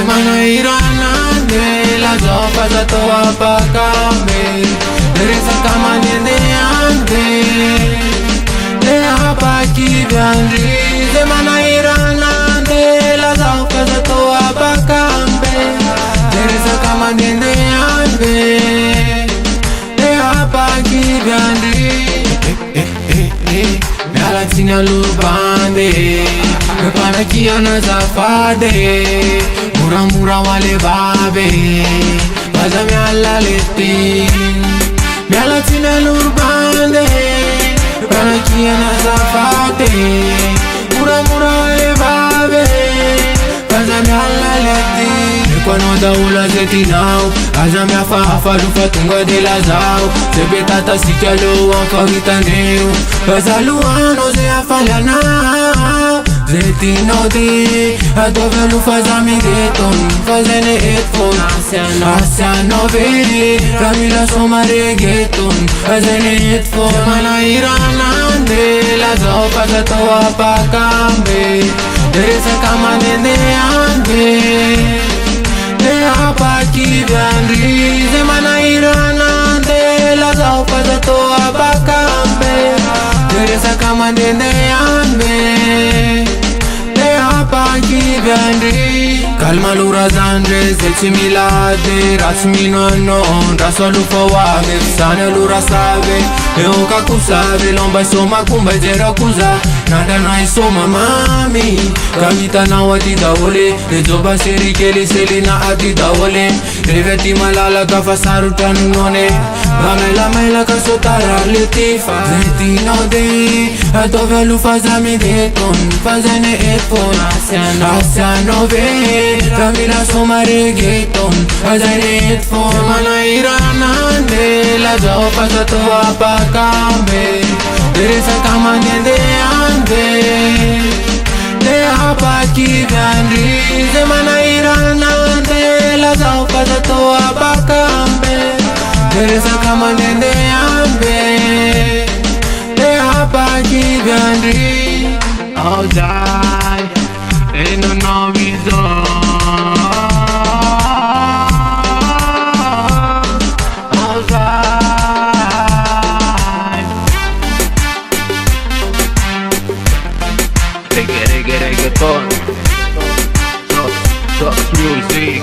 Semana iranande la zopa za toa pakame Deresa kama niende ande Le hapa kivyandri Semana iranande la zopa za toa pakame Deresa kama niende ande Le hapa kivyandri Miala tina lubande Mepana kia na zafade Mura mura wale babe Baza miala leti Miala tina lurbande Mepana kia na zafade Mura mura wale babe Baza miala leti Kwano da ula zeti nao Aza mia fafa lufa tunga de la zao Sebe tata si chalo anka vitaneo Baza luano ze afalya nao Zeti no di A dove lu faza mi ghetton Fazene headphone Asiano vedi Ramila soma reggaeton Fazene headphone Semana iranande La zopa za toa pakambe Deresa kama nende ande Le hapa kivyandri Semana iranande La zopa za toa pakambe Deresa kama nende ande Calma lura zandre, zeci milade Rasmi non, raso lufa wame Sane lura save, eo kaku save Lomba soma kumba jera kuza Nada na soma mami Kavita na wati daole Lezoba seri keli seli na ati daole Reveti malala kafa saruta nune Mamela mela kasotara letifa Zeti no de Adove lufa zami deton Fazene headphone Asiano ve Ramila soma reggaeton Fazene headphone Semana iranande La zopa za toa pakambe Deresa kama niende ande Le hapa kivyandri Semana iranande La zopa za toa pakambe Deresa kama niende ande Le hapa kivyandri Oh die Ain't no reason Reggaeton Top music